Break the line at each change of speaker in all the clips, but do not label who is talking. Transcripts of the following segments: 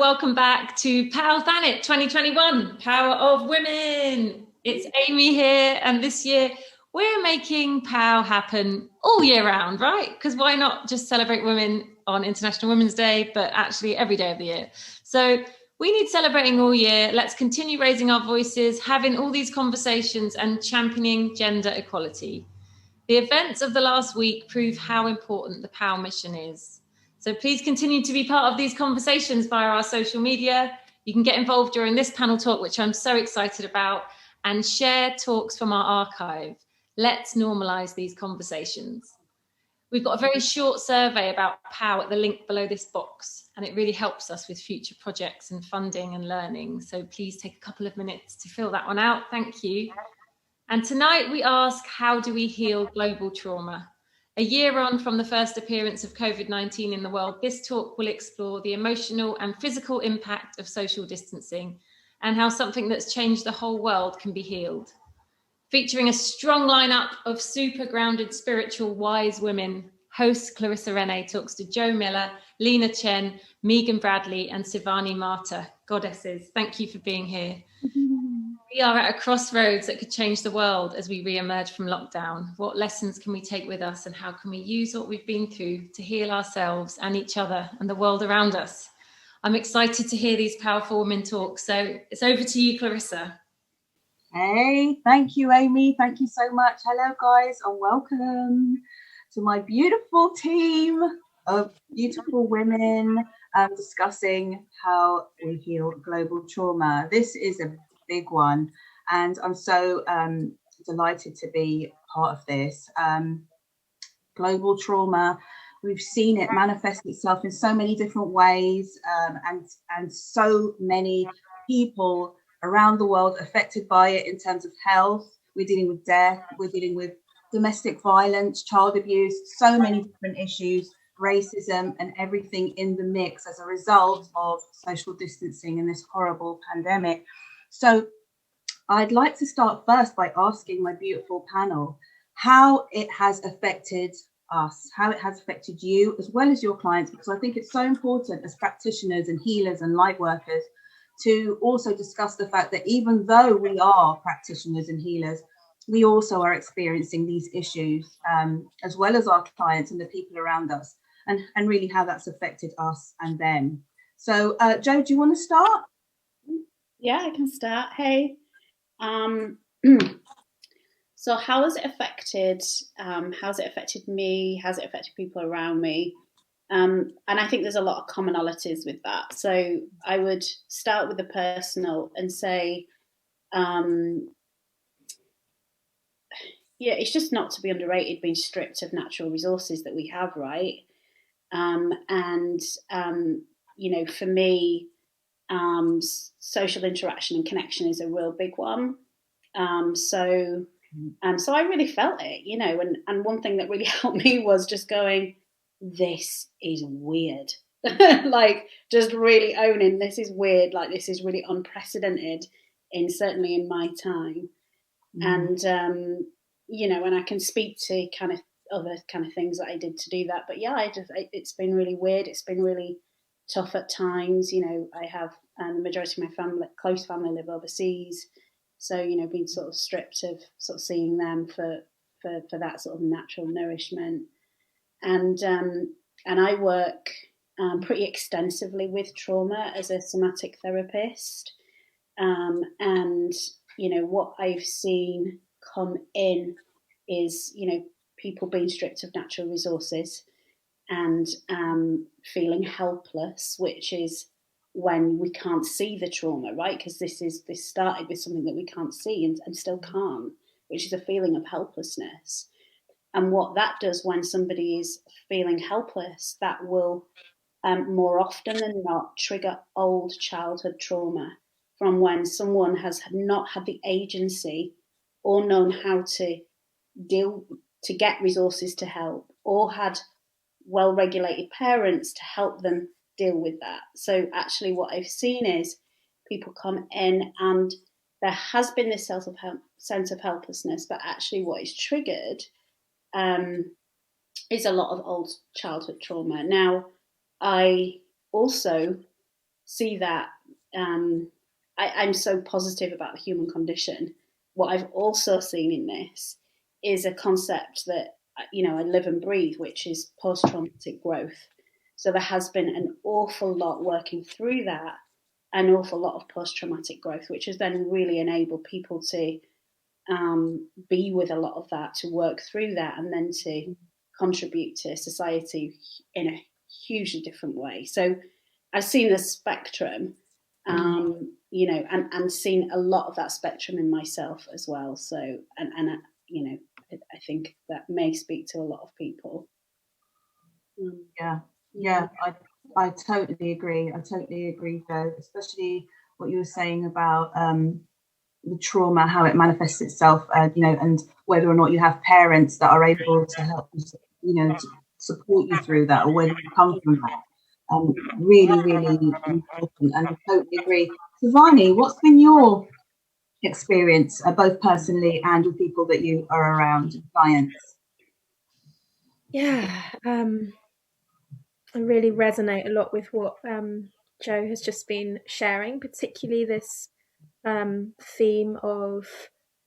welcome back to POW Thanet 2021, Power of Women. It's Amy here, and this year we're making POW happen all year round, right? Because why not just celebrate women on International Women's Day, but actually every day of the year? So we need celebrating all year. Let's continue raising our voices, having all these conversations and championing gender equality. The events of the last week prove how important the POW mission is. So please continue to be part of these conversations via our social media. You can get involved during this panel talk, which I'm so excited about, and share talks from our archive. Let's normalise these conversations. We've got a very short survey about POW at the link below this box, and it really helps us with future projects and funding and learning. So please take a couple of minutes to fill that one out. Thank you. And tonight we ask, how do we heal global trauma? A year on from the first appearance of COVID-19 in the world, this talk will explore the emotional and physical impact of social distancing and how something that's changed the whole world can be healed. Featuring a strong lineup of super grounded, spiritual, wise women, host Clarissa Renee talks to Jo Miller, Lena Chen, Megan Bradley, and Sivani Mata, goddesses. Thank you for being here. We are at a crossroads that could change the world as we re-emerge from lockdown. What lessons can we take with us, and how can we use what we've been through to heal ourselves and each other and the world around us? I'm excited to hear these powerful women talk. So it's over to you, Clarissa.
Hey, thank you, Amy. Thank you so much. Hello, guys, and welcome to my beautiful team of beautiful women discussing how we heal global trauma. This is a big one, and I'm so delighted to be part of this. Global trauma, we've seen it manifest itself in so many different ways, and so many people around the world affected by it in terms of health. We're dealing with death, we're dealing with domestic violence, child abuse, so many different issues, racism, and everything in the mix as a result of social distancing and this horrible pandemic. So I'd like to start first by asking my beautiful panel how it has affected us, how it has affected you as well as your clients, because I think it's so important as practitioners and healers and light workers to also discuss the fact that even though we are practitioners and healers, we also are experiencing these issues as well as our clients and the people around us, and really how that's affected us and them. So Jo, do you want to start?
Yeah, I can start. Hey, so how has it affected? How's it affected me? How's it affected people around me? And I think there's a lot of commonalities with that. So I would start with the personal and say, it's just not to be underrated being stripped of natural resources that we have, right? For me, social interaction and connection is a real big one. So I really felt it, and one thing that really helped me was just going, this is weird. Like, just really owning, this is weird, like this is really unprecedented certainly in my time. And and I can speak to kind of other kind of things that I did to do that, but it's been really weird. It's been really tough at times. I have the majority of my family, close family, live overseas, so being sort of stripped of sort of seeing them for that sort of natural nourishment. And I work pretty extensively with trauma as a somatic therapist, and what I've seen come in is people being stripped of natural resources and feeling helpless, which is when we can't see the trauma, right? Because this started with something that we can't see and still can't, which is a feeling of helplessness. And what that does when somebody is feeling helpless, that will more often than not trigger old childhood trauma from when someone has not had the agency or known how to get resources to help, or had well-regulated parents to help them deal with that. So actually what I've seen is people come in and there has been this sense of helplessness, but actually what is triggered is a lot of old childhood trauma. Now, I also see that I'm so positive about the human condition. What I've also seen in this is a concept that, you know, I live and breathe, which is post-traumatic growth. So there has been an awful lot working through that, an awful lot of post-traumatic growth, which has then really enabled people to be with a lot of that, to work through that, and then to contribute to society in a hugely different way. So I've seen the spectrum, you know, and seen a lot of that spectrum in myself as well. So, and you know, I think that may speak to a lot of people.
Yeah, I totally agree. Though, especially what you were saying about the trauma, how it manifests itself, you know, and whether or not you have parents that are able to help you, you know, to support you through that, or whether you come from that. Really, really important, and I totally agree. Sivani, what's been your experience, both personally and with people that you are around, clients?
Yeah, I really resonate a lot with what Jo has just been sharing, particularly this theme of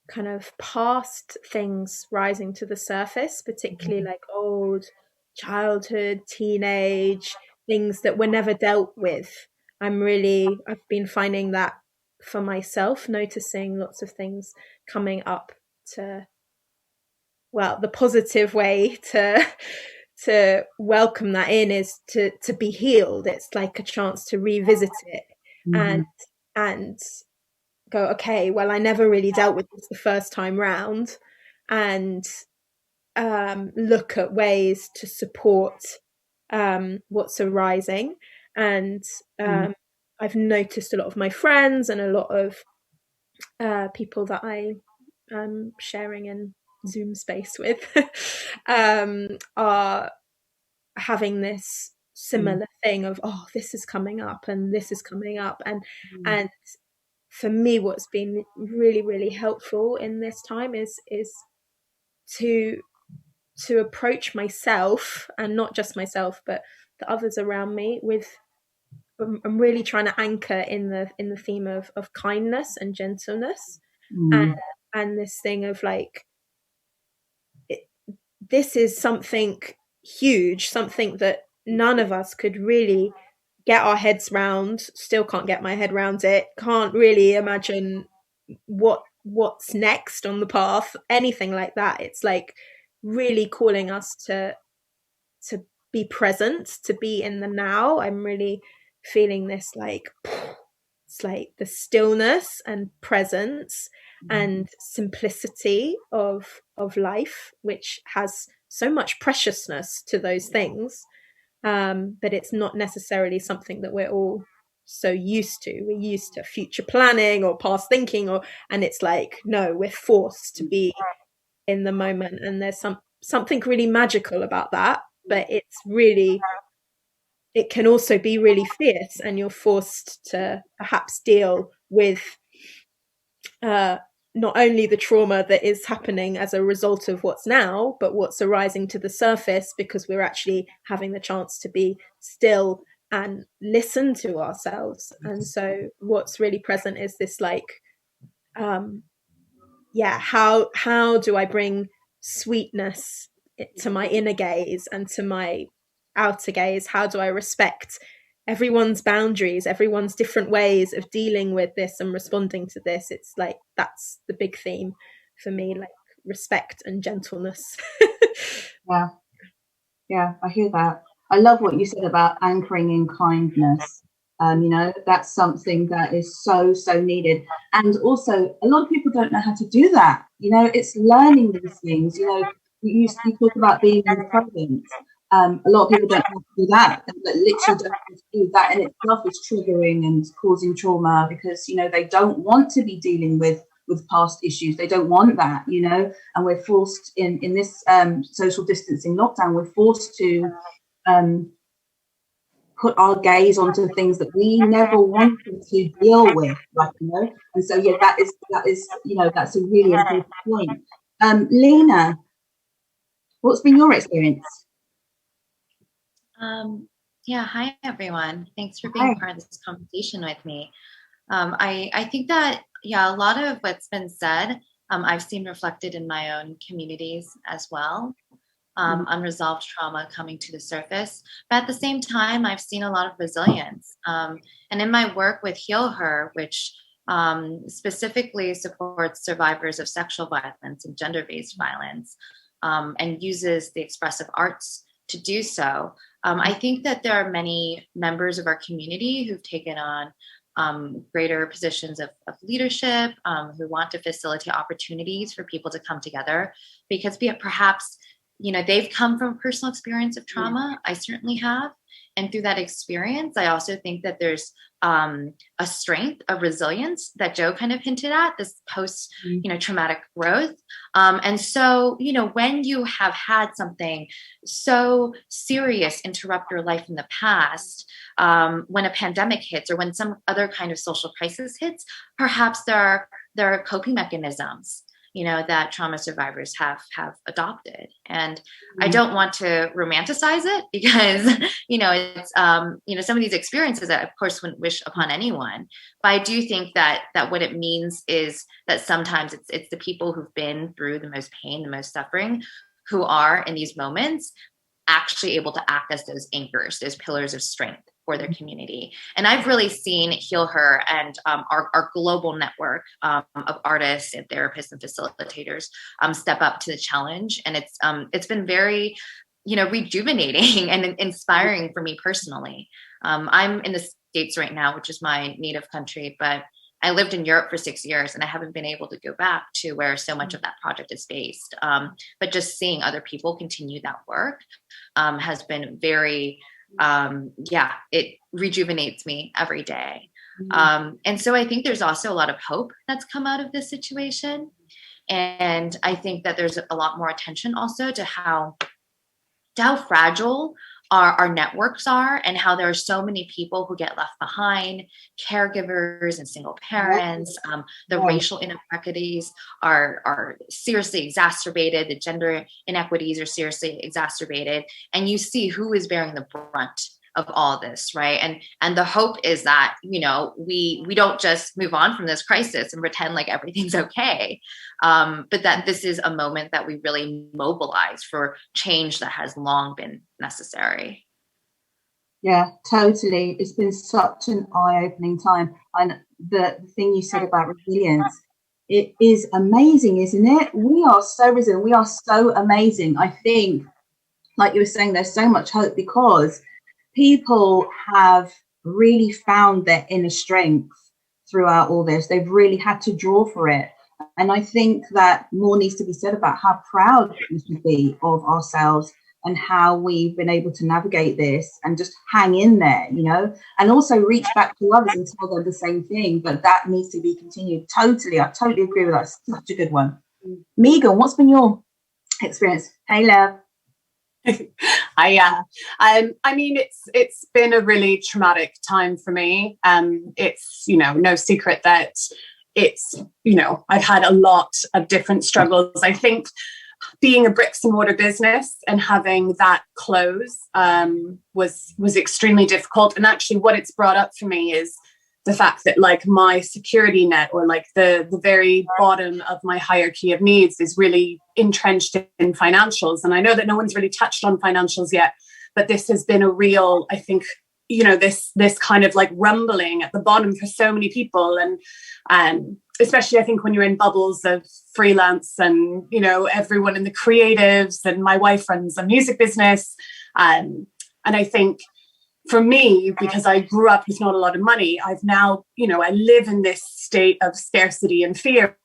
kind of past things rising to the surface, particularly like old childhood, teenage things that were never dealt with. I've been finding that for myself, noticing lots of things coming up to, well, the positive way to welcome that in is to be healed. It's like a chance to revisit it and go, okay, well, I never really dealt with this the first time round, and look at ways to support what's arising. And I've noticed a lot of my friends and a lot of people that I am sharing in Zoom space with are having this similar thing of, oh, this is coming up and this is coming up, and for me what's been really, really helpful in this time is to approach myself, and not just myself but the others around me, with I'm really trying to anchor in the theme of kindness and gentleness, and this thing of like, this is something huge, something that none of us could really get our heads round. Still can't get my head around it. Can't really imagine what's next on the path, anything like that. It's like really calling us to be present, to be in the now. I'm really feeling this, like, it's like the stillness and presence and simplicity of life, which has so much preciousness to those things, but it's not necessarily something that we're all so used to. We're used to future planning or past thinking, and it's like, no, we're forced to be in the moment, and there's something really magical about that, but it can also be really fierce, and you're forced to perhaps deal with not only the trauma that is happening as a result of what's now, but what's arising to the surface, because we're actually having the chance to be still and listen to ourselves. And so what's really present is this, like, how do I bring sweetness to my inner gaze and to my outer gaze? How do I respect everyone's boundaries, everyone's different ways of dealing with this and responding to this? It's like, that's the big theme for me, like respect and gentleness.
Yeah, I hear that. I love what you said about anchoring in kindness. You know, that's something that is so needed. And also, a lot of people don't know how to do that. You know, it's learning these things. You know, you talk about being in the present. A lot of people don't know how to do that, but literally don't know how to do that in itself is triggering and causing trauma, because, you know, they don't want to be dealing with past issues. They don't want that, you know, and we're forced in this social distancing lockdown, we're forced to put our gaze onto things that we never wanted to deal with, like, you know. And so yeah, that is you know, that's a really important point. Lena, what's been your experience?
Yeah, hi everyone. Thanks for being
Hi.
part of this conversation with me. I think that, yeah, a lot of what's been said, I've seen reflected in my own communities as well. Unresolved trauma coming to the surface. But at the same time, I've seen a lot of resilience. And in my work with Heal Her, which specifically supports survivors of sexual violence and gender-based violence, and uses the expressive arts to do so, I think that there are many members of our community who've taken on greater positions of leadership, who want to facilitate opportunities for people to come together, because perhaps, they've come from personal experience of trauma. I certainly have. And through that experience, I also think that there's a strength, a resilience that Joe kind of hinted at, this post, traumatic growth. And so, when you have had something so serious interrupt your life in the past, when a pandemic hits or when some other kind of social crisis hits, perhaps there are coping mechanisms that trauma survivors have adopted. And I don't want to romanticize it because, it's, some of these experiences I, of course, wouldn't wish upon anyone. But I do think that what it means is that sometimes it's the people who've been through the most pain, the most suffering, who are in these moments actually able to act as those anchors, those pillars of strength for their community. And I've really seen Heal Her and our global network of artists and therapists and facilitators step up to the challenge. And it's been very, rejuvenating and inspiring for me personally. I'm in the States right now, which is my native country, but I lived in Europe for 6 years and I haven't been able to go back to where so much of that project is based. But just seeing other people continue that work has been very, it rejuvenates me every day. And so I think there's also a lot of hope that's come out of this situation. And I think that there's a lot more attention also to how fragile our networks are, and how there are so many people who get left behind, caregivers and single parents. The racial inequities are seriously exacerbated. The gender inequities are seriously exacerbated. And you see who is bearing the brunt of all this, right? And the hope is that, we don't just move on from this crisis and pretend like everything's okay, but that this is a moment that we really mobilize for change that has long been necessary.
Yeah, totally. It's been such an eye-opening time. And the thing you said about resilience, it is amazing, isn't it? We are so resilient. We are so amazing. I think, like you were saying, there's so much hope because people have really found their inner strength throughout all this. They've really had to draw for it. And I think that more needs to be said about how proud we should be of ourselves and how we've been able to navigate this and just hang in there, and also reach back to others and tell them the same thing. But that needs to be continued. Totally. I totally agree with that. It's such a good one. Megan, what's been your experience? Hey, love.
I mean, it's been a really traumatic time for me. It's, no secret that it's, I've had a lot of different struggles. I think being a bricks and mortar business and having that close was extremely difficult. And actually what it's brought up for me is the fact that like my security net, or like the very bottom of my hierarchy of needs, is really entrenched in financials. And I know that no one's really touched on financials yet, but this has been a real, I think, this kind of like rumbling at the bottom for so many people. And especially I think when you're in bubbles of freelance and, everyone in the creatives, and my wife runs a music business. And I think for me, because I grew up with not a lot of money, I've now, I live in this state of scarcity and fear.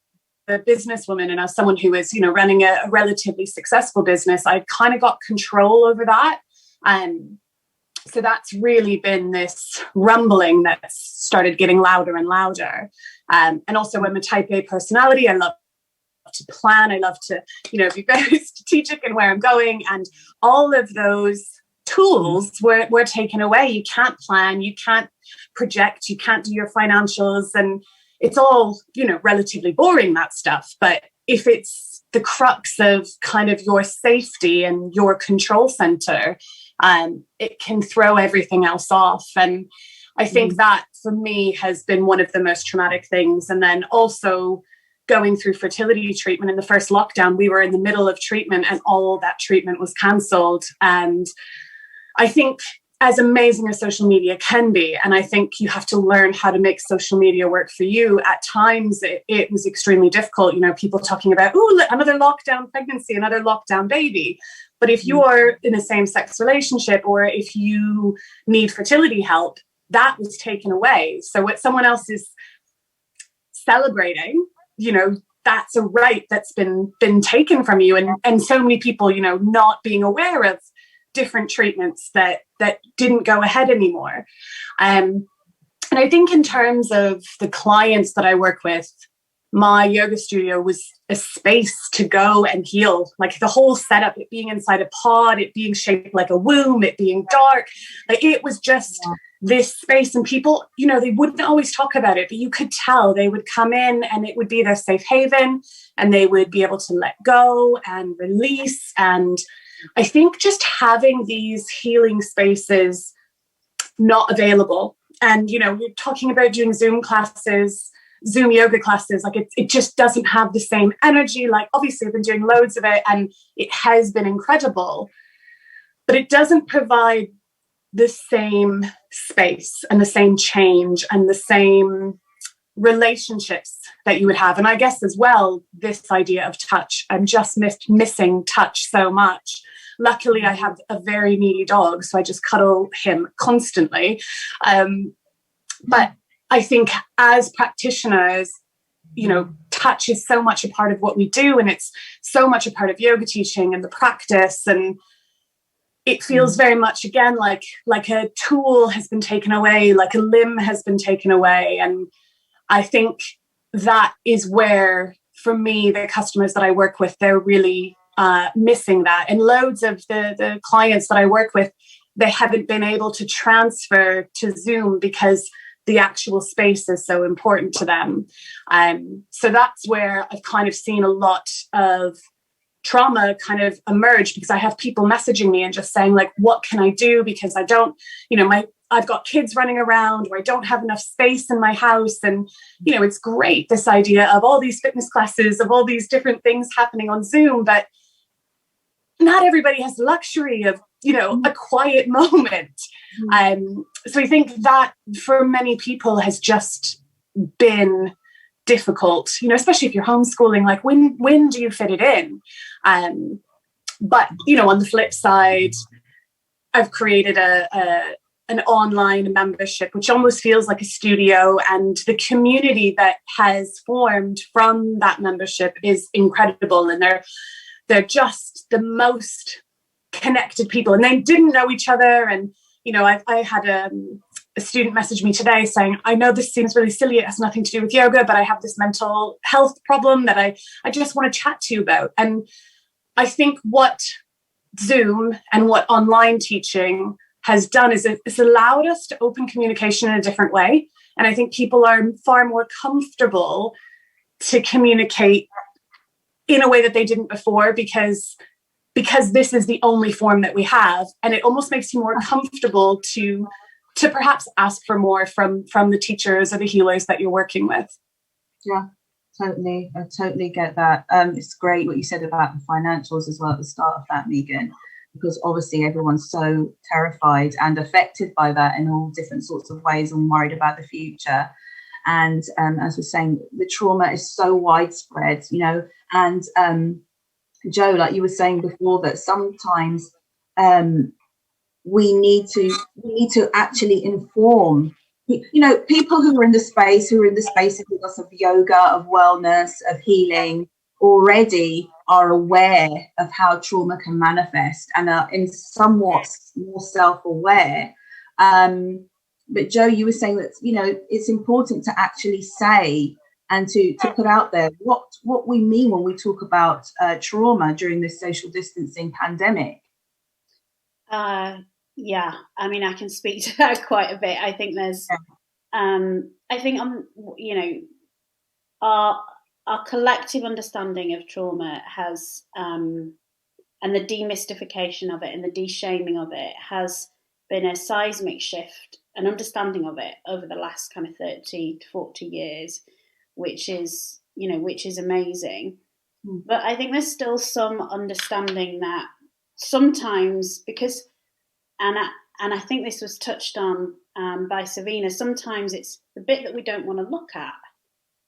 A businesswoman, and as someone who is, running a relatively successful business, I kind of got control over that. And so that's really been this rumbling that's started getting louder and louder. And also I'm a type A personality. I love to plan. I love to, be very strategic in where I'm going. And all of those tools were taken away. You can't plan, you can't project, you can't do your financials, and it's all, relatively boring, that stuff. But if it's the crux of kind of your safety and your control center, it can throw everything else off. And I think that for me has been one of the most traumatic things. And then also going through fertility treatment in the first lockdown, we were in the middle of treatment and all that treatment was cancelled. And I think as amazing as social media can be, and I think you have to learn how to make social media work for you, at times it was extremely difficult. You know, people talking about, oh, another lockdown pregnancy, another lockdown baby. But if you're in a same-sex relationship or if you need fertility help, that was taken away. So what someone else is celebrating, you know, that's a right that's been taken from you. And so many people, you know, not being aware of different treatments that didn't go ahead anymore. And I think in terms of the clients that I work with, my yoga studio was a space to go and heal. Like the whole setup, it being inside a pod, it being shaped like a womb, it being dark, like it was just this space. And people, you know, they wouldn't always talk about it, but you could tell they would come in and it would be their safe haven and they would be able to let go and release. And I think just having these healing spaces not available. And, you know, we're talking about doing Zoom yoga classes, like it just doesn't have the same energy. Like obviously I've been doing loads of it and it has been incredible, but it doesn't provide the same space and the same change and the same relationships that you would have. And I guess as well, this idea of touch, I'm just missing touch so much. Luckily, I have a very needy dog, so I just cuddle him constantly. But I think as practitioners, you know, touch is so much a part of what we do, and it's so much a part of yoga teaching and the practice. And it feels very much, again, like a tool has been taken away, like a limb has been taken away. And I think that is where, for me, the customers that I work with, they're really missing that. And loads of the clients that I work with, they haven't been able to transfer to Zoom because the actual space is so important to them. So that's where I've kind of seen a lot of trauma kind of emerge, because I have people messaging me and just saying, like, what can I do? Because I don't, you know, I've got kids running around, or I don't have enough space in my house. And, you know, it's great, this idea of all these fitness classes, of all these different things happening on Zoom, but not everybody has the luxury of, you know, a quiet moment. So I think that for many people has just been difficult, you know, especially if you're homeschooling, like when do you fit it in? But, you know, on the flip side, I've created an online membership, which almost feels like a studio, and the community that has formed from that membership is incredible. And they're just the most connected people, and they didn't know each other. And, you know, I had a student message me today saying, I know this seems really silly, it has nothing to do with yoga, but I have this mental health problem that I just want to chat to you about. And I think what Zoom and what online teaching has done is it's allowed us to open communication in a different way. And I think people are far more comfortable to communicate in a way that they didn't before, because this is the only form that we have. And it almost makes you more comfortable to perhaps ask for more from the teachers or the healers that you're working with.
Yeah, totally. I totally get that. It's great what you said about the financials as well at the start of that, Megan, because obviously everyone's so terrified and affected by that in all different sorts of ways and worried about the future. And as we're saying, the trauma is so widespread, you know, and Joe, like you were saying before, that sometimes we need to actually inform, you know, people who are in the space with us of yoga, of wellness, of healing, already are aware of how trauma can manifest and are in somewhat more self-aware. But Joe, you were saying that, you know, it's important to actually say and to put out there what we mean when we talk about trauma during this social distancing pandemic.
Yeah, I mean, I can speak to that quite a bit. I think there's, you know, our collective understanding of trauma has and the demystification of it and the de-shaming of it has been a seismic shift, an understanding of it over the last kind of 30 to 40 years, which is amazing. But I think there's still some understanding that sometimes, because, and I think this was touched on by Sivana, sometimes it's the bit that we don't want to look at.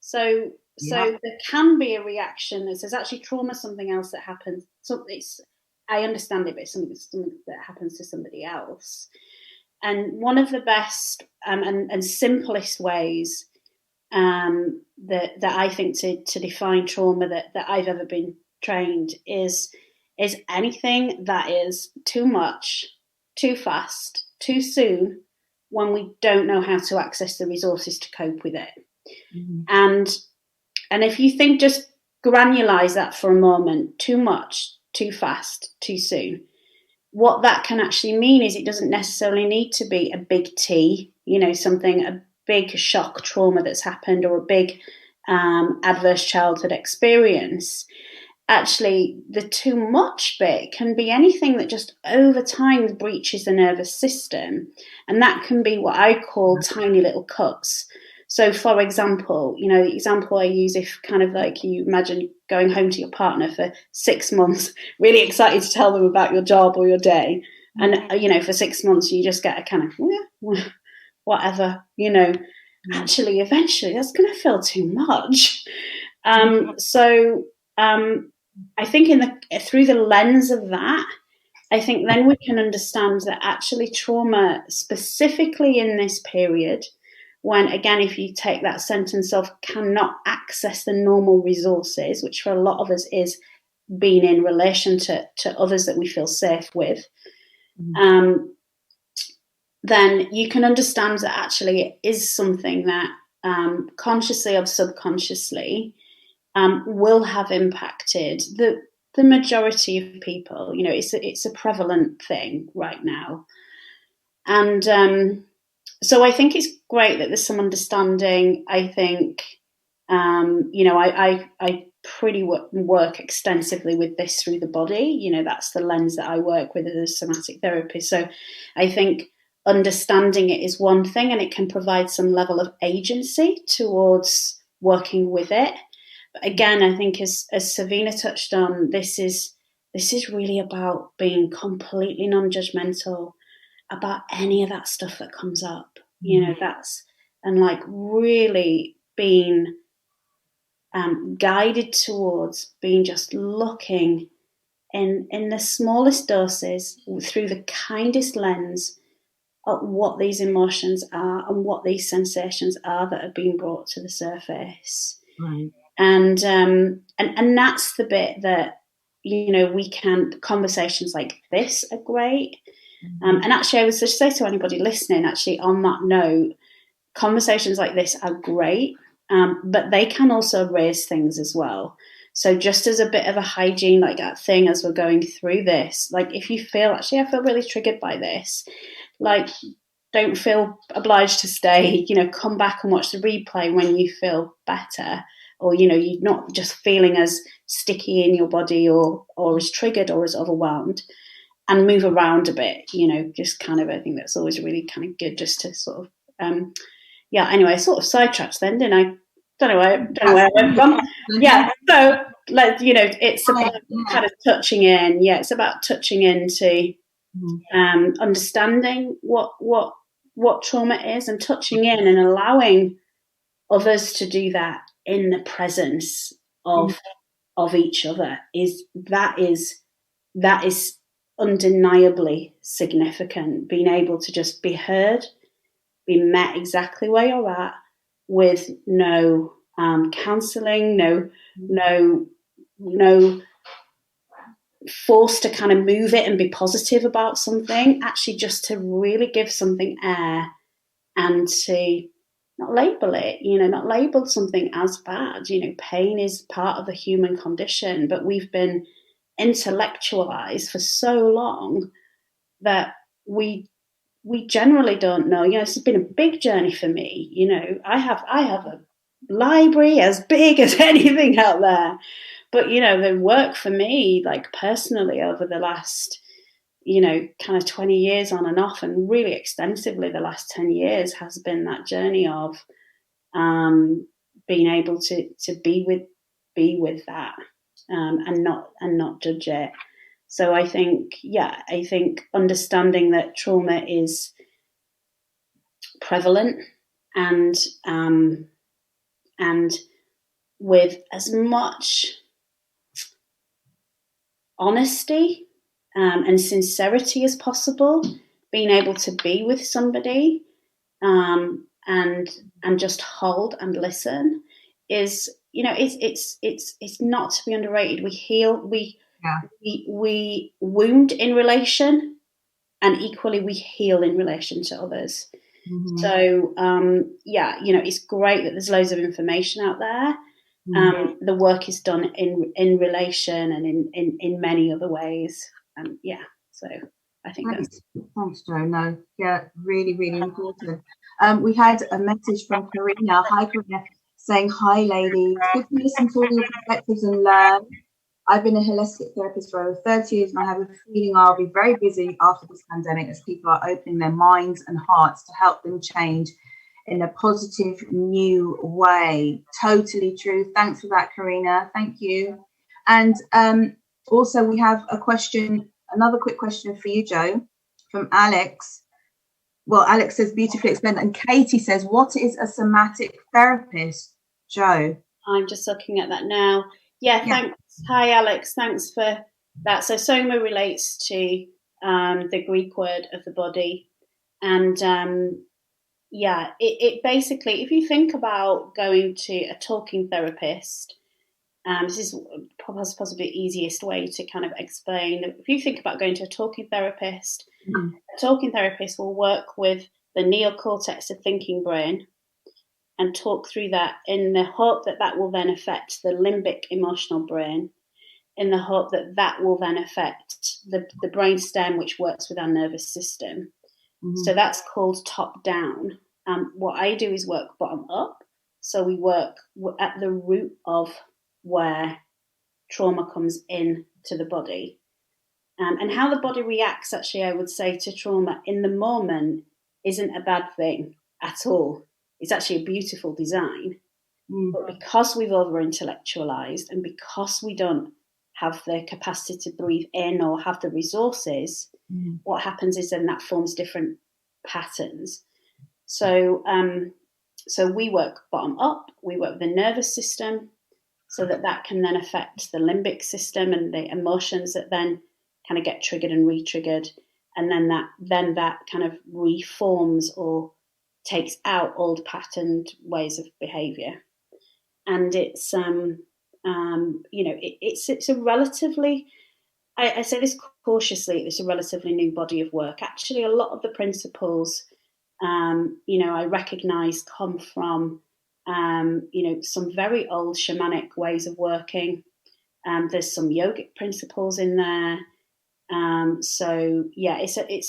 So there can be a reaction that says, actually, trauma is something else that happens. So I understand it, but it's something that happens to somebody else. And one of the best and simplest ways that I think to define trauma that I've ever been trained is anything that is too much, too fast, too soon, when we don't know how to access the resources to cope with it. And if you think, just granularize that for a moment, too much, too fast, too soon, what that can actually mean is it doesn't necessarily need to be a big T, a big shock trauma that's happened, or a big adverse childhood experience. Actually, the too much bit can be anything that just over time breaches the nervous system. And that can be what I call tiny little cuts. So, for example, the example I use, if kind of like you imagine going home to your partner for 6 months, really excited to tell them about your job or your day. And, for 6 months, you just get a kind of, whatever, actually, eventually that's going to feel too much. I think through the lens of that, I think then we can understand that actually trauma, specifically in this period, when, again, if you take that sentence of cannot access the normal resources, which for a lot of us is being in relation to others that we feel safe with, then you can understand that actually it is something that consciously or subconsciously will have impacted the majority of people. It's a prevalent thing right now. And so I think it's great that there's some understanding. I think, I pretty work extensively with this through the body. That's the lens that I work with as a somatic therapist. So I think understanding it is one thing, and it can provide some level of agency towards working with it. But again, I think as Sivana touched on, this is really about being completely non-judgmental about any of that stuff that comes up. And like really being guided towards being just looking in the smallest doses through the kindest lens at what these emotions are and what these sensations are that are being brought to the surface.
Right.
And that's the bit that, conversations like this are great. And actually, I would just say to anybody listening, actually, on that note, conversations like this are great, but they can also raise things as well. So just as a bit of a hygiene, like that thing as we're going through this, like if you feel, actually, I feel really triggered by this, like don't feel obliged to stay, come back and watch the replay when you feel better, or, you're not just feeling as sticky in your body or as triggered or as overwhelmed, and move around a bit, just kind of, I think that's always really kind of good just to sort of, anyway, I sort of sidetracked then, didn't I? Don't know where I went from. Yeah, so, it's about kind of touching in. Yeah, it's about touching into understanding what trauma is, and touching in and allowing others to do that in the presence of each other is undeniably significant. Being able to just be heard, be met exactly where you're at, with no counselling, no force to kind of move it and be positive about something. Actually, just to really give something air, and to not label it, not label something as bad. Pain is part of the human condition, but we've been intellectualized for so long that we generally don't know. This has been a big journey for me. I have a library as big as anything out there, you know, the work for me, like personally, over the last, you know, kind of 20 years on and off, and really extensively the last 10 years, has been that journey of being able to be with that, and not judge it. So I think understanding that trauma is prevalent, and with as much honesty and sincerity as possible, being able to be with somebody and just hold and listen is, you know, it's not to be underrated. We wound in relation, and equally we heal in relation to others. Mm-hmm. So you know, it's great that there's loads of information out there. Mm-hmm. The work is done in relation and in many other ways. So I think
thanks, Jo. No, yeah, really, really important. We had a message from Karina. Hi, Karina, saying, hi, ladies. Good to listen to all your perspectives and learn. I've been a holistic therapist for over 30 years, and I have a feeling I'll be very busy after this pandemic as people are opening their minds and hearts to help them change in a positive new way. Totally true. Thanks for that, Karina. Thank you. And also we have a question, another quick question for you, Jo, from Alex. Well, Alex says beautifully explained, and Katie says, what is a somatic therapist, Jo?
I'm just looking at that now. Yeah, thanks. Hi, Alex. Thanks for that. So soma relates to the Greek word of the body. And it basically, if you think about going to a talking therapist, this is possibly the easiest way to kind of explain. If you think about going to a talking therapist, a talking therapist will work with the neocortex, the thinking brain, and talk through that in the hope that that will then affect the limbic emotional brain, in the hope that that will then affect the brain stem, which works with our nervous system. Mm-hmm. So that's called top down. What I do is work bottom up. So we work at the root of where trauma comes in to the body. And how the body reacts, actually, I would say, to trauma in the moment isn't a bad thing at all. It's actually a beautiful design. But because we've over-intellectualized, and because we don't have the capacity to breathe in or have the resources, what happens is then that forms different patterns. So we work bottom up. We work with the nervous system so that can then affect the limbic system and the emotions that then kind of get triggered and re-triggered. And then that kind of reforms or takes out old patterned ways of behavior. And it's it's a relatively, I say this cautiously, it's a relatively new body of work. Actually, a lot of the principles I recognize come from some very old shamanic ways of working. There's some yogic principles in there. It's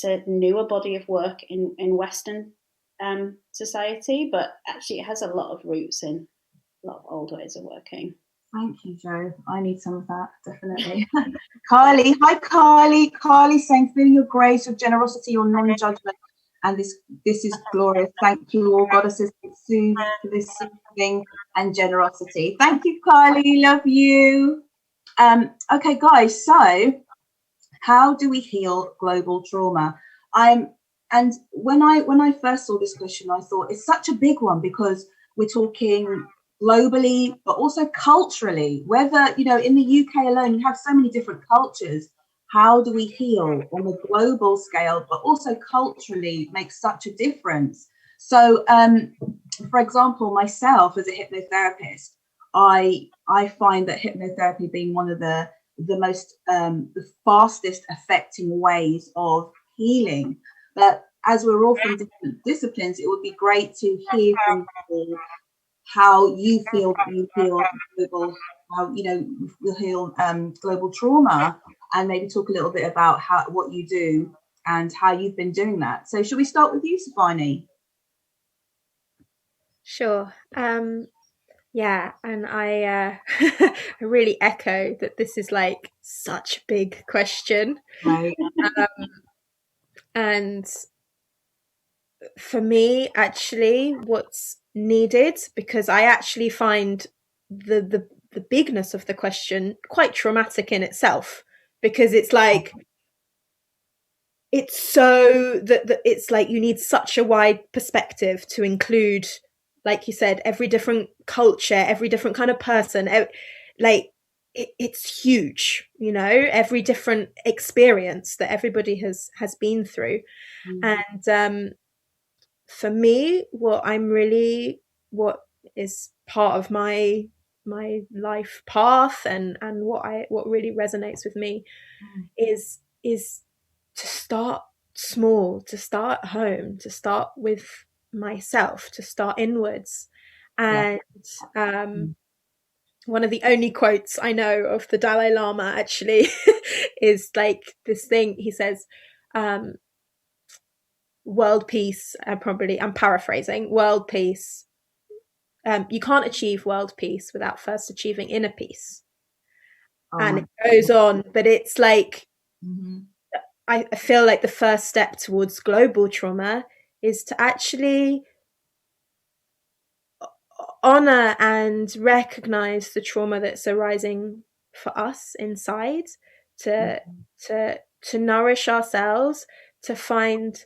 a newer body of work in Western society, but actually it has a lot of roots in a lot of old ways of working.
Thank you, Jo. I need some of that, definitely. Carly, hi Carly. Carly saying, feeling your grace, your generosity, your non-judgment, and this is glorious. Thank you, all goddesses, for this soothing and generosity. Thank you, Carly. Love you. Okay, guys. So, how do we heal global trauma? And when I first saw this question, I thought it's such a big one because we're talking globally, but also culturally. Whether, in the UK alone, you have so many different cultures. How do we heal on a global scale, but also culturally makes such a difference? So, for example, myself as a hypnotherapist, I find that hypnotherapy being one of the most the fastest affecting ways of healing. But as we're all from different disciplines, it would be great to hear from you how you feel global, how you heal global trauma, and maybe talk a little bit about what you do and how you've been doing that. So should we start with you, Sivani?
Sure. Yeah, and I I really echo that this is like such a big question.
Right.
And for me, actually, what's needed, because I actually find the bigness of the question quite traumatic in itself, because it's like it's so that it's like you need such a wide perspective to include, like you said, every different culture, every different kind of person, like it's huge, you know, every different experience that everybody has been through. And for me, what is part of my life path, and what really resonates with me is to start small, to start home, to start with myself, to start inwards. And one of the only quotes I know of the Dalai Lama actually is like this thing he says, world peace, I'm paraphrasing, world peace. You can't achieve world peace without first achieving inner peace. And it goes on, but it's like, I feel like the first step towards global trauma is to actually honor and recognize the trauma that's arising for us inside, to nourish ourselves, to find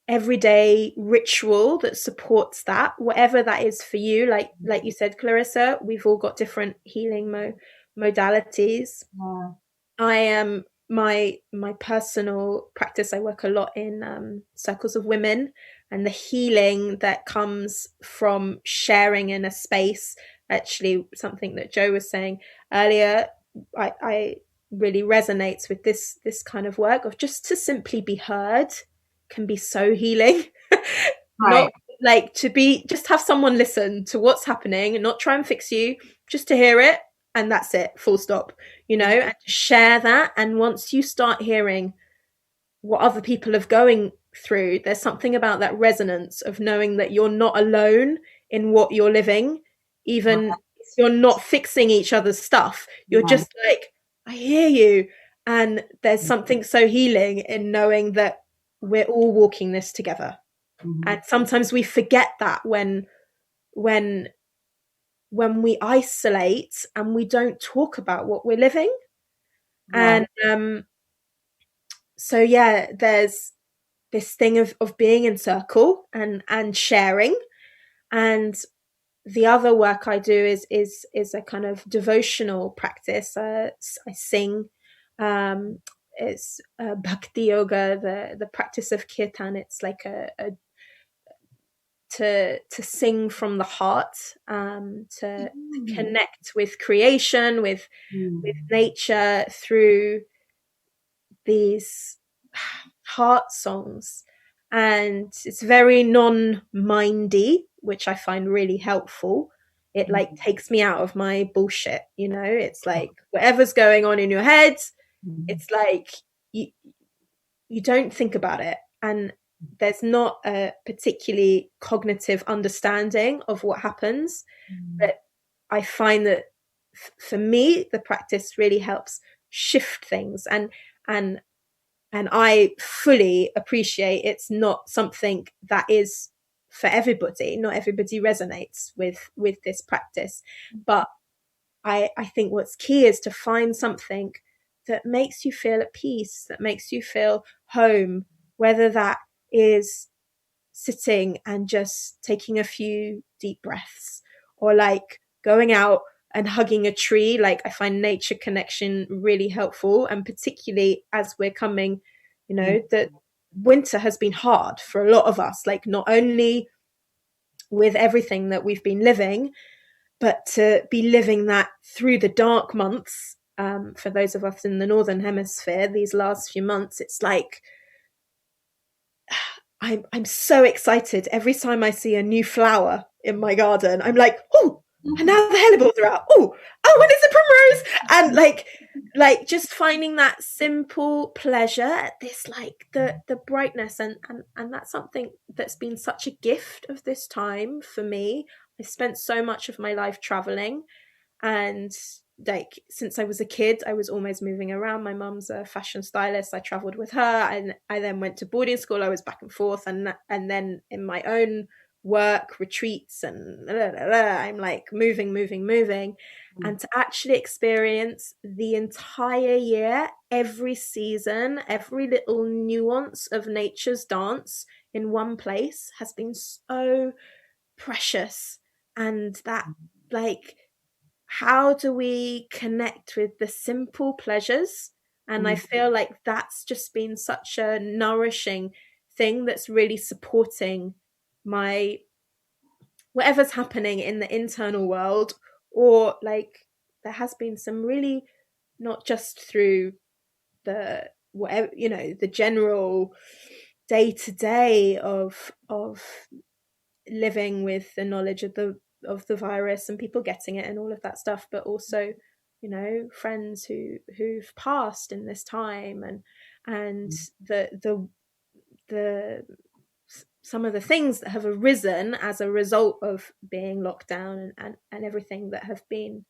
everyday ritual that supports that, whatever that is for you. Like you said, Clarissa, we've all got different healing modalities. I am my personal practice, I work a lot in circles of women, and the healing that comes from sharing in a space, actually something that Joe was saying earlier, I really resonates with this kind of work of just to simply be heard can be so healing. Not like to be, just have someone listen to what's happening and not try and fix you, just to hear it, and that's it, full stop, you know, and to share that. And once you start hearing what other people are going through, there's something about that resonance of knowing that you're not alone in what you're living, even if you're not fixing each other's stuff, you're just like, I hear you. And there's something so healing in knowing that we're all walking this together. And sometimes we forget that when we isolate and we don't talk about what we're living. And so yeah, there's this thing of being in circle and sharing. And the other work I do is a kind of devotional practice. I sing. It's bhakti yoga, the practice of kirtan. It's like to sing from the heart, to connect with creation, with nature through these heart songs. And it's very non-mindy, which I find really helpful. It like takes me out of my bullshit, you know. It's like whatever's going on in your head, it's like you don't think about it, and there's not a particularly cognitive understanding of what happens. But I find that for me, the practice really helps shift things, and I fully appreciate it's not something that is for everybody. Not everybody resonates with this practice, but I think what's key is to find something that makes you feel at peace, that makes you feel home, whether that is sitting and just taking a few deep breaths, or like going out and hugging a tree. Like, I find nature connection really helpful, and particularly as we're coming, you know, that winter has been hard for a lot of us, like not only with everything that we've been living, but to be living that through the dark months. For those of us in the Northern Hemisphere, these last few months, it's like I'm so excited every time I see a new flower in my garden. I'm like, oh, and now the hellebores are out. Oh, when is the primrose? And like just finding that simple pleasure, this like the brightness, and that's something that's been such a gift of this time for me. spent so much of my life traveling, and like since I was a kid, I was always moving around. My mum's a fashion stylist. I traveled with her, and I then went to boarding school. I was back and forth, and then in my own work retreats and I'm like moving. And to actually experience the entire year, every season, every little nuance of nature's dance in one place has been so precious. And that, like, how do we connect with the simple pleasures? And I feel like that's just been such a nourishing thing that's really supporting my whatever's happening in the internal world. Or like there has been some really, not just through the whatever, you know, the general day to day of living with the knowledge of the virus and people getting it and all of that stuff, but also, you know, friends who've passed in this time, and the some of the things that have arisen as a result of being locked down and everything that have been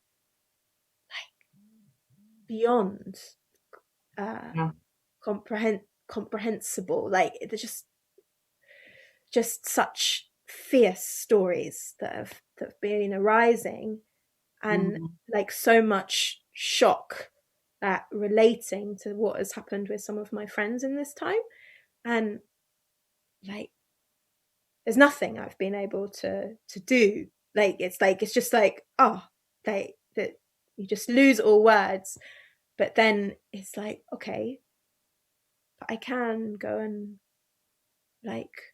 like beyond comprehensible. Like they're just such fierce stories that have been arising, and like so much shock at relating to what has happened with some of my friends in this time. And like there's nothing I've been able to do. It's just like, oh, that you just lose all words. But then it's like, okay, but I can go and like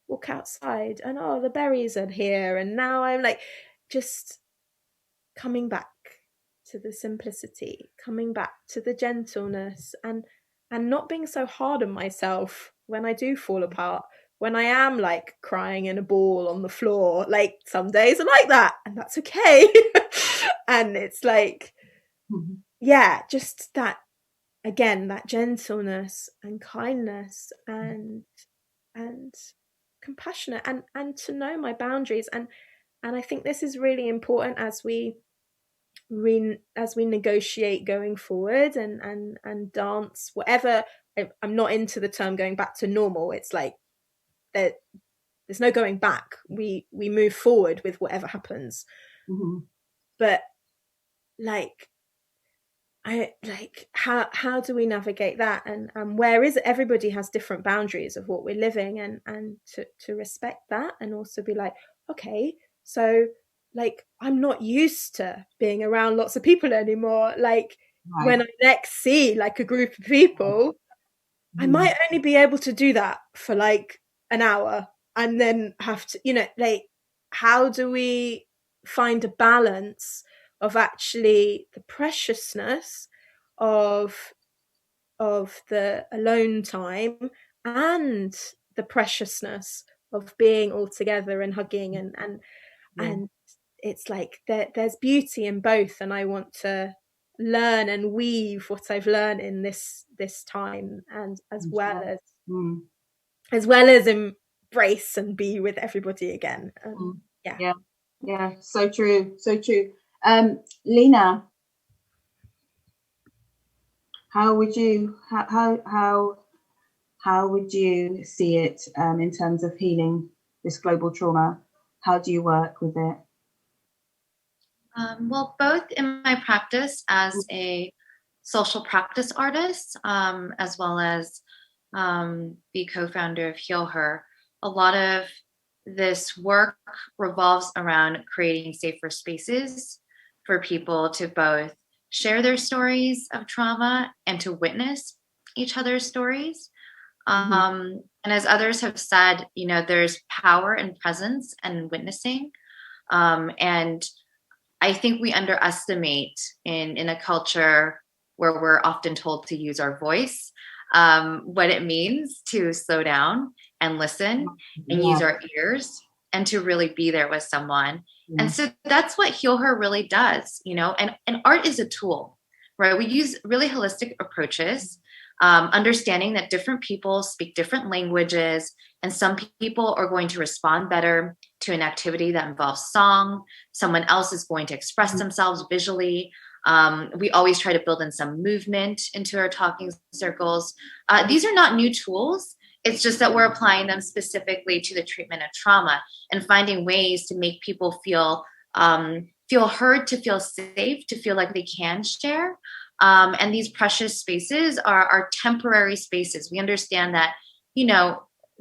walk outside and oh, the berries are here, and now I'm like just coming back to the simplicity, coming back to the gentleness, and not being so hard on myself when I do fall apart, when I am like crying in a ball on the floor. Like some days are like that, and that's okay. And it's like, yeah, just that, again, that gentleness and kindness and compassionate, and to know my boundaries. And I think this is really important as we negotiate going forward and dance whatever. I'm not into the term going back to normal. It's like there's no going back. We move forward with whatever happens. But like I like how do we navigate that, and where is it? Everybody has different boundaries of what we're living, and to respect that, and also be like, okay, so like I'm not used to being around lots of people anymore. Like when I next see like a group of people, I might only be able to do that for like an hour, and then have to, you know, like how do we find a balance of actually the preciousness of the alone time and the preciousness of being all together and hugging and it's like there's beauty in both, and I want to learn and weave what I've learned in this time, and as well as embrace and be with everybody again.
Yeah, so true. Lena, how would you see it in terms of healing this global trauma? How do you work with it?
Well, both in my practice as a social practice artist, as well as the co-founder of Heal Her, a lot of this work revolves around creating safer spaces for people to both share their stories of trauma and to witness each other's stories. And as others have said, you know, there's power in presence and witnessing. And I think we underestimate in a culture where we're often told to use our voice, what it means to slow down and listen and use our ears and to really be there with someone. And so that's what Heal Her really does, you know, and art is a tool, right? We use really holistic approaches, understanding that different people speak different languages, and some people are going to respond better to an activity that involves song. Someone else is going to express themselves visually. We always try to build in some movement into our talking circles. These are not new tools. It's just that we're applying them specifically to the treatment of trauma and finding ways to make people feel heard, to feel safe, to feel like they can share. And these precious spaces are temporary spaces. We understand that,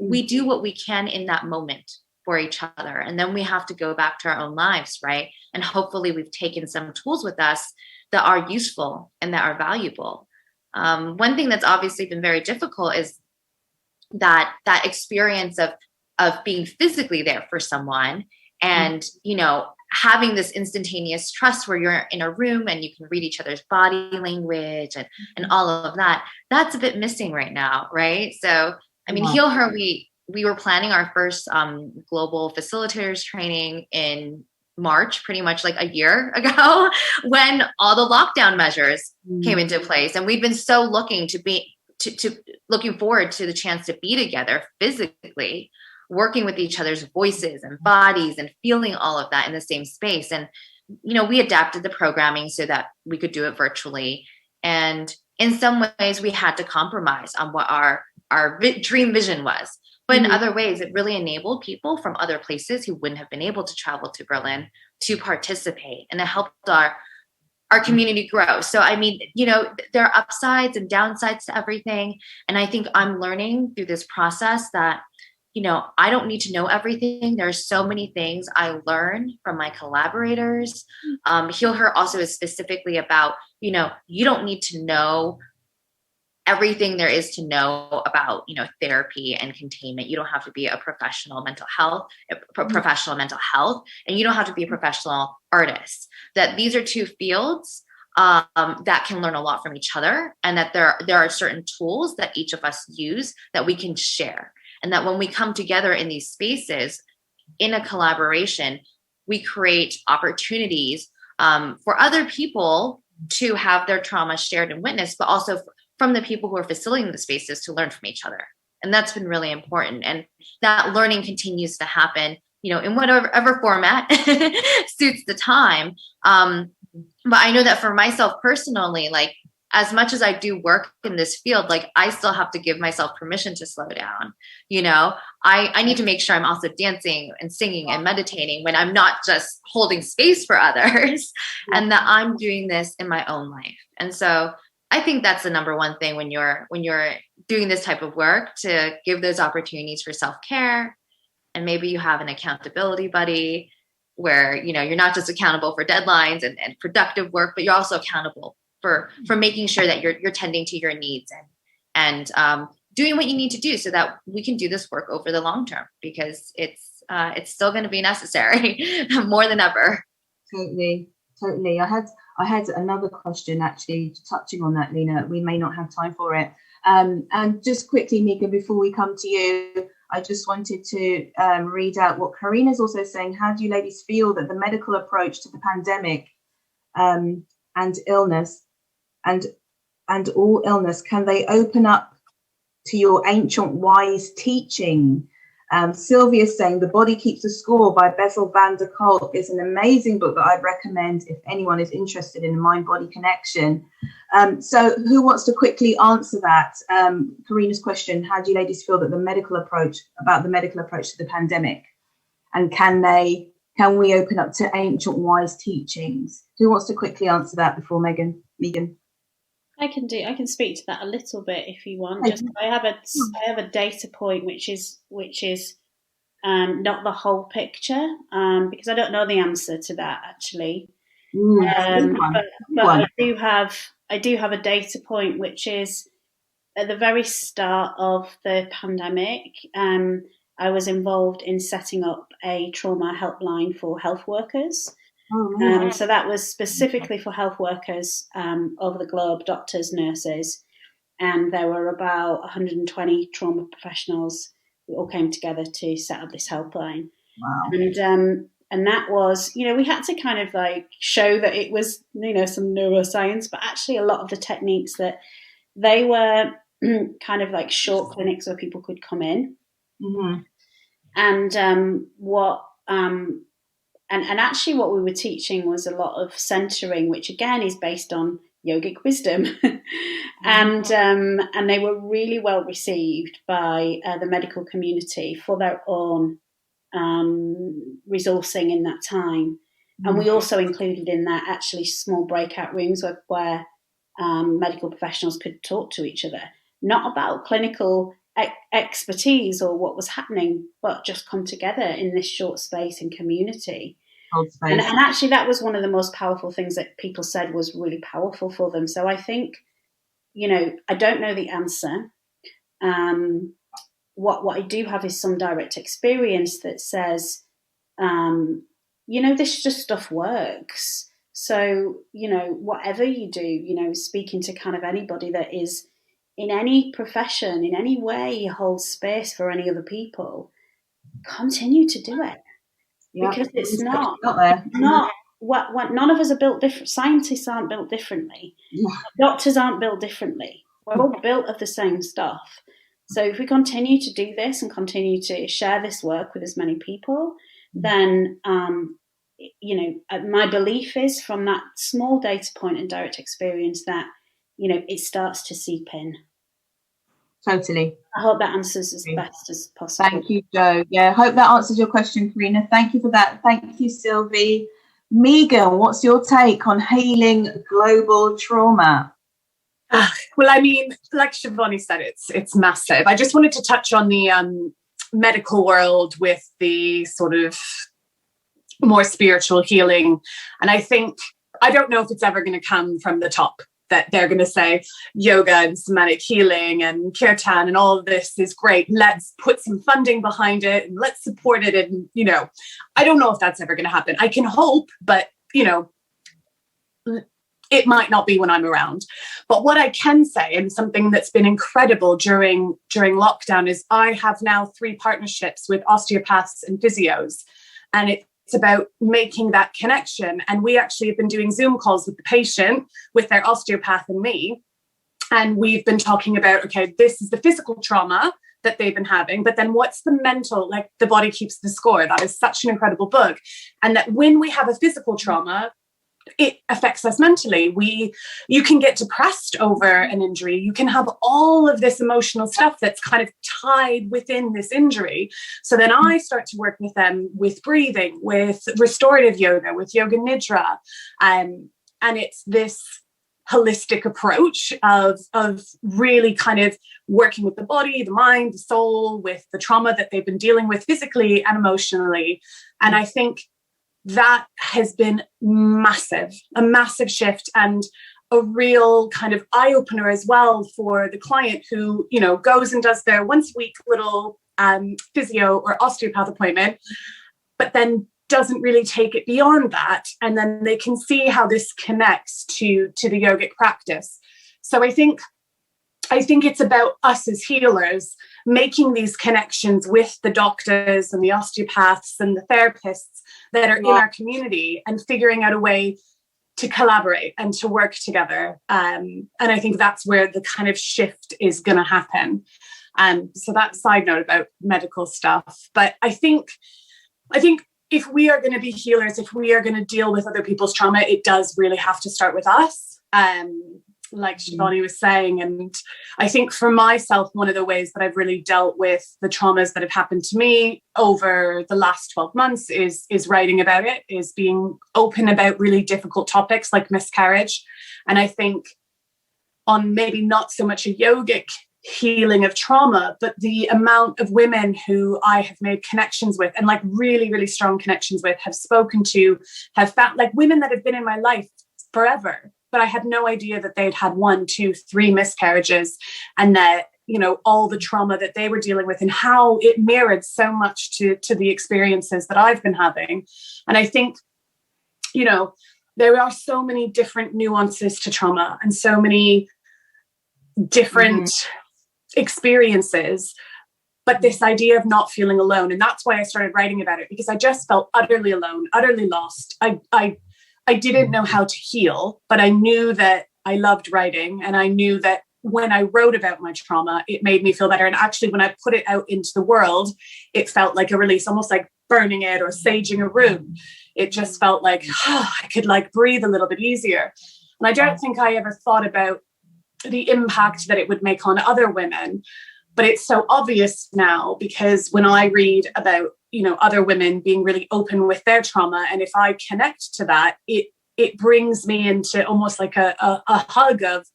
we do what we can in that moment for each other. And then we have to go back to our own lives, right? And hopefully we've taken some tools with us that are useful and that are valuable. One thing that's obviously been very difficult is that experience of being physically there for someone and, having this instantaneous trust where you're in a room and you can read each other's body language and all of that. That's a bit missing right now, right? So, Heal Her, we were planning our first global facilitators training in March, pretty much like a year ago, when all the lockdown measures came into place. And we've been so looking forward to the chance to be together physically, working with each other's voices and bodies and feeling all of that in the same space. And, we adapted the programming so that we could do it virtually. And in some ways we had to compromise on what our dream vision was. But in other ways, it really enabled people from other places who wouldn't have been able to travel to Berlin to participate. And it helped our community grow. So, there are upsides and downsides to everything. And I think I'm learning through this process that, I don't need to know everything. There's so many things I learn from my collaborators. Heal Her also is specifically about, you don't need to know everything there is to know about, therapy and containment. You don't have to be a professional mental health, and you don't have to be a professional artist. That these are two fields that can learn a lot from each other, and that there are certain tools that each of us use that we can share. And that when we come together in these spaces in a collaboration, we create opportunities for other people to have their trauma shared and witnessed, but also from the people who are facilitating the spaces to learn from each other. And that's been really important. And that learning continues to happen, in whatever format suits the time. But I know that for myself personally, like, as much as I do work in this field, like, I still have to give myself permission to slow down. I need to make sure I'm also dancing and singing and meditating when I'm not just holding space for others, and that I'm doing this in my own life. And so I think that's the number one thing when you're doing this type of work, to give those opportunities for self-care. And maybe you have an accountability buddy where, you're not just accountable for deadlines and productive work, but you're also accountable for making sure that you're tending to your needs and doing what you need to do so that we can do this work over the long term, because it's still going to be necessary more than ever.
Totally. I had another question, actually, touching on that, Lena. We may not have time for it. And just quickly, Megan, before we come to you, I just wanted to read out what Karina's also saying. How do you ladies feel that the medical approach to the pandemic and illness and all illness, can they open up to your ancient wise teaching? Sylvia's saying The Body Keeps the Score by Bessel van der Kolk is an amazing book that I'd recommend if anyone is interested in a mind-body connection. So who wants to quickly answer that? Karina's question, how do you ladies feel that the medical approach to the pandemic? And can we open up to ancient wise teachings? Who wants to quickly answer that before Megan?
I can speak to that a little bit if you want. Just I have a data point which is not the whole picture, because I don't know the answer to that actually. But I do have a data point which is at the very start of the pandemic. I was involved in setting up a trauma helpline for health workers. So that was specifically for health workers over the globe, doctors, nurses, and there were about 120 trauma professionals who all came together to set up this helpline. Wow. And that was, we had to kind of like show that it was, some neuroscience, but actually a lot of the techniques that they were kind of like short clinics where people could come in. Mm-hmm. And what and actually what we were teaching was a lot of centering, which again is based on yogic wisdom. And they were really well received by the medical community for their own resourcing in that time. And we also included in that actually small breakout rooms where medical professionals could talk to each other, not about clinical expertise or what was happening, but just come together in this short space in community. And actually that was one of the most powerful things that people said was really powerful for them. So I think, I don't know the answer. What I do have is some direct experience that says, this just stuff works. So, whatever you do, speaking to kind of anybody that is in any profession, in any way holds space for any other people, continue to do it. Yeah, because it's not what none of us are built different. Scientists aren't built differently. Yeah. Doctors aren't built differently. We're all built of the same stuff. So if we continue to do this and continue to share this work with as many people, then my belief is from that small data point and direct experience that it starts to seep in.
Totally.
I hope that answers as best as possible.
Thank you, Jo. Yeah, I hope that answers your question, Karina. Thank you for that. Thank you, Sylvie. Megan, what's your take on healing global trauma?
Well, I mean, like Sivani said, it's massive. I just wanted to touch on the medical world with the sort of more spiritual healing. And I don't know if it's ever going to come from the top, that they're going to say yoga and somatic healing and kirtan and all of this is great. Let's put some funding behind it and let's support it. And, I don't know if that's ever going to happen. I can hope, but, it might not be when I'm around. But what I can say, and something that's been incredible during lockdown, is I have now 3 partnerships with osteopaths and physios. And it's about making that connection. And we actually have been doing Zoom calls with the patient, with their osteopath and me. And we've been talking about, okay, this is the physical trauma that they've been having, but then what's the mental, like The Body Keeps the Score. That is such an incredible book. And that when we have a physical trauma, it affects us mentally. You can get depressed over an injury. You can have all of this emotional stuff that's kind of tied within this injury. So then I start to work with them with breathing, with restorative yoga, with yoga nidra. And it's this holistic approach of really kind of working with the body, the mind, the soul, with the trauma that they've been dealing with physically and emotionally. And I think that has been a massive shift and a real kind of eye-opener as well for the client who, goes and does their once a week little physio or osteopath appointment, but then doesn't really take it beyond that. And then they can see how this connects to the yogic practice. So I think it's about us as healers making these connections with the doctors and the osteopaths and the therapists that are in our community and figuring out a way to collaborate and to work together. And I think that's where the kind of shift is going to happen. So that side note about medical stuff. But I think if we are going to be healers, if we are going to deal with other people's trauma, it does really have to start with us. Like Sivani was saying. And I think for myself, one of the ways that I've really dealt with the traumas that have happened to me over the last 12 months is writing about it, is being open about really difficult topics like miscarriage. And I think on maybe not so much a yogic healing of trauma, but the amount of women who I have made connections with and like really, really strong connections with, have spoken to, have found like women that have been in my life forever, but I had no idea that they'd had 1, 2, 3 miscarriages, and that, all the trauma that they were dealing with and how it mirrored so much to the experiences that I've been having. And I think, there are so many different nuances to trauma and so many different experiences, but this idea of not feeling alone. And that's why I started writing about it, because I just felt utterly alone, utterly lost. I didn't know how to heal, but I knew that I loved writing. And I knew that when I wrote about my trauma, it made me feel better. And actually, when I put it out into the world, it felt like a release, almost like burning it or saging a room. It just felt like I could like breathe a little bit easier. And I don't think I ever thought about the impact that it would make on other women. But it's so obvious now, because when I read about, you know, other women being really open with their trauma, and if I connect to that, it brings me into almost like a hug of,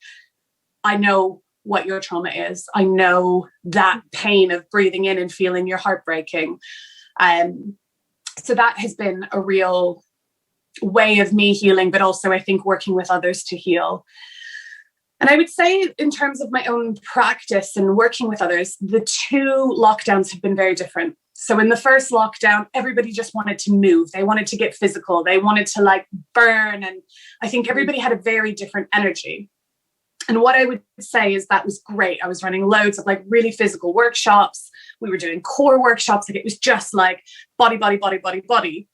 I know what your trauma is. I know that pain of breathing in and feeling your heart breaking. So that has been a real way of me healing, but also I think working with others to heal. And I would say in terms of my own practice and working with others, the two lockdowns have been very different. So in the first lockdown, everybody just wanted to move. They wanted to get physical. They wanted to like burn. And I think everybody had a very different energy. And what I would say is that was great. I was running loads of like really physical workshops. We were doing core workshops. Like it was just like body, body, body, body, body.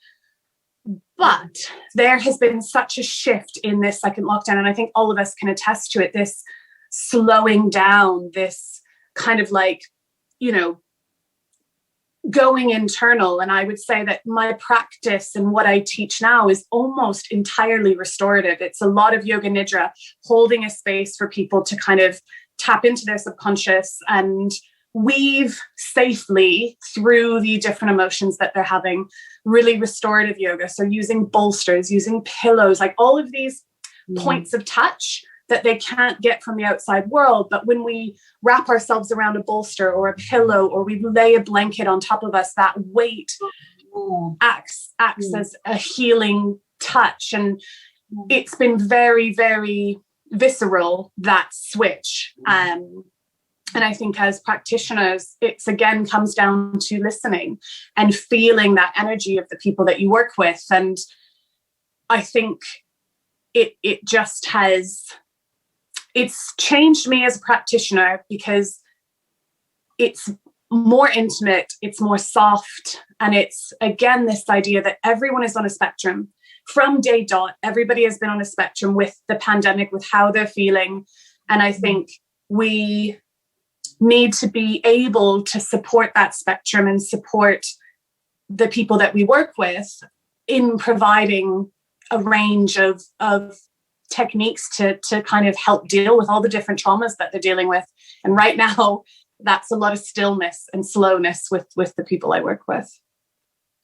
But there has been such a shift in this second lockdown. And I think all of us can attest to it, this slowing down, this kind of like, you know, going internal. And I would say that my practice and what I teach now is almost entirely restorative. It's a lot of yoga nidra, holding a space for people to kind of tap into their subconscious and weave safely through the different emotions that they're having. Really restorative yoga. So using bolsters, using pillows, like all of these points of touch that they can't get from the outside world. But when we wrap ourselves around a bolster or a pillow, or we lay a blanket on top of us, that weight acts as a healing touch. And it's been very, very visceral, that switch. And I think as practitioners, it's again comes down to listening and feeling that energy of the people that you work with. And I think it just has, it's changed me as a practitioner, because it's more intimate, it's more soft. And it's, again, this idea that everyone is on a spectrum. From day dot, everybody has been on a spectrum with the pandemic, with how they're feeling. And I think we need to be able to support that spectrum and support the people that we work with in providing a range of techniques to kind of help deal with all the different traumas that they're dealing with. And right now, that's a lot of stillness and slowness with the people I work with.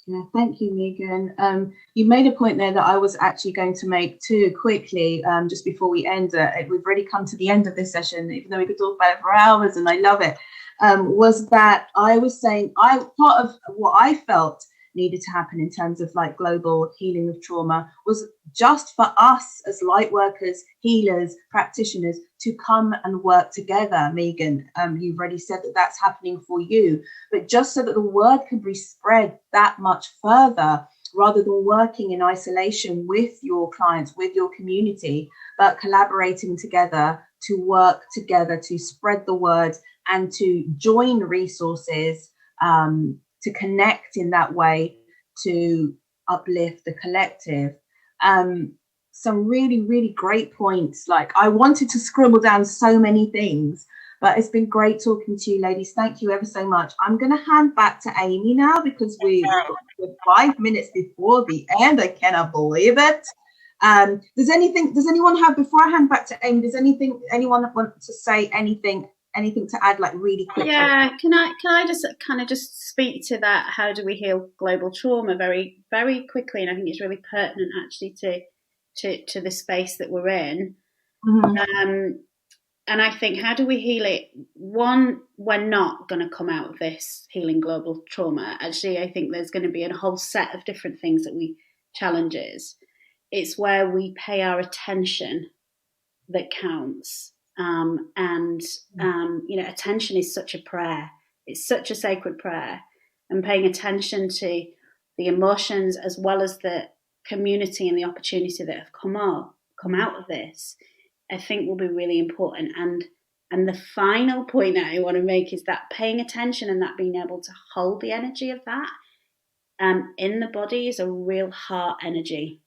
Yeah, thank you, Megan. You made a point there that I was actually going to make too quickly, just before we end. We've already come to the end of this session, even though we could talk about it for hours, and I love it. Was that I was saying, part of what I felt needed to happen in terms of like global healing of trauma was just for us as light workers, healers, practitioners to come and work together. Megan, you've already said that that's happening for you, but just so that the word can be spread that much further, rather than working in isolation with your clients, with your community, but collaborating together to work together to spread the word and to join resources, to connect in that way, to uplift the collective. Some really, really great points. Like, I wanted to scribble down so many things, but it's been great talking to you, ladies. Thank you ever so much. I'm going to hand back to Amy now, because we're 5 minutes before the end. I cannot believe it. Does anyone have, before I hand back to Amy, does anyone want to say anything to add, like really quickly?
Yeah, can I just kind of just speak to that? How do we heal global trauma very, very quickly? And I think it's really pertinent actually to the space that we're in. And I think, how do we heal it? One, we're not going to come out of this healing global trauma. Actually, I think there's going to be a whole set of different things that we challenges. It's where we pay our attention that counts. Attention is such a prayer. It's such a sacred prayer, and paying attention to the emotions as well as the community and the opportunity that have come out of this, I think will be really important. And the final point that I want to make is that paying attention and that being able to hold the energy of that in the body is a real heart energy.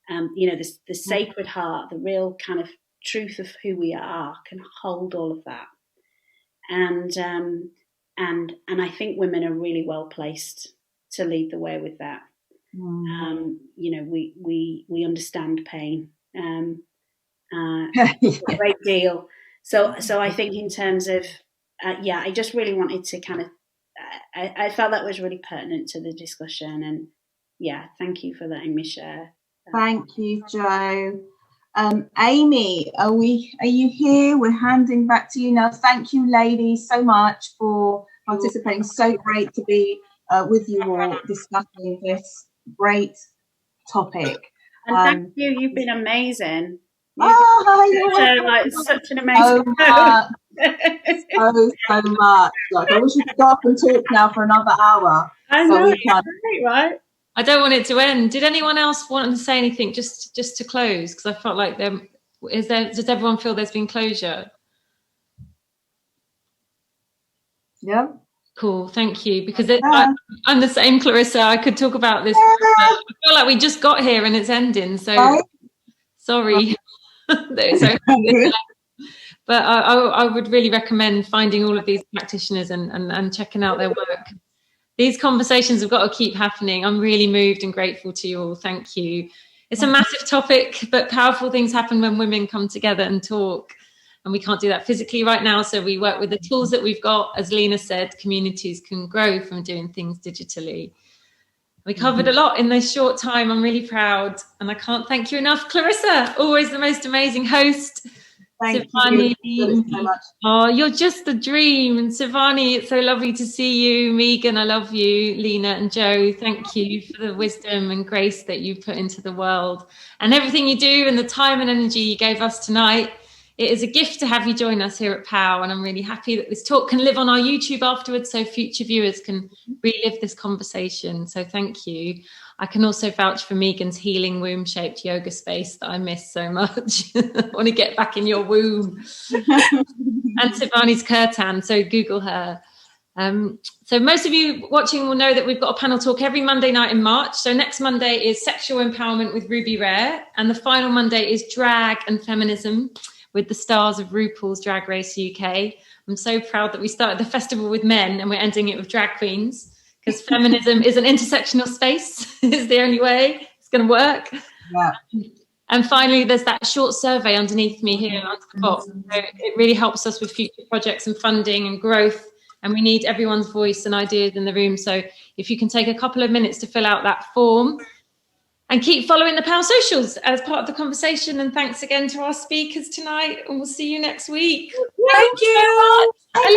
The sacred heart, the real kind of truth of who we are, can hold all of that. And I think women are really well placed to lead the way with that. You know, we understand pain a great deal. So I think in terms of I just really wanted to kind of I felt that was really pertinent to the discussion, and thank you for letting me share.
Thank you, Jo. Amy, are you here? We're handing back to you now. Thank you, ladies, so much for participating. So great to be with you all discussing this great topic.
And thank you. You've been amazing.
You're
like such an amazing
so much. Like, I wish we could go up and talk now for another hour.
I know, right?
I don't want it to end. Did anyone else want to say anything just to close? Because I felt like does everyone feel there's been closure?
Yeah.
Cool, thank you. Because I'm the same, Clarissa. I could talk about this. I feel like we just got here and it's ending. So sorry. But I would really recommend finding all of these practitioners and checking out their work. These conversations have got to keep happening. I'm really moved and grateful to you all. Thank you. It's a massive topic, but powerful things happen when women come together and talk. And we can't do that physically right now. So we work with the tools that we've got. As Lena said, communities can grow from doing things digitally. We covered a lot in this short time. I'm really proud. And I can't thank you enough. Clarissa, always the most amazing host.
Thank
Sivani,
you so much.
Oh, you're just the dream. And Sivani, it's so lovely to see you. Megan, I love you. Lena and Jo, thank you for the wisdom and grace that you put into the world and everything you do and the time and energy you gave us tonight. It is a gift to have you join us here at POW, and I'm really happy that this talk can live on our YouTube afterwards so future viewers can relive this conversation. So thank you. I can also vouch for Megan's healing womb-shaped yoga space that I miss so much. I want to get back in your womb. And Sivani's kirtan, so Google her. So most of you watching will know that we've got a panel talk every Monday night in March. So next Monday is Sexual Empowerment with Ruby Rare, and the final Monday is Drag and Feminism with the stars of RuPaul's Drag Race UK. I'm so proud that we started the festival with men and we're ending it with drag queens, because feminism is an intersectional space. It's the only way it's going to work.
Yeah.
And finally, there's that short survey underneath me here on the top. So it really helps us with future projects and funding and growth. And we need everyone's voice and ideas in the room. So if you can take a couple of minutes to fill out that form and keep following the POW socials as part of the conversation. And thanks again to our speakers tonight. And we'll see you next week.
Thank you.
I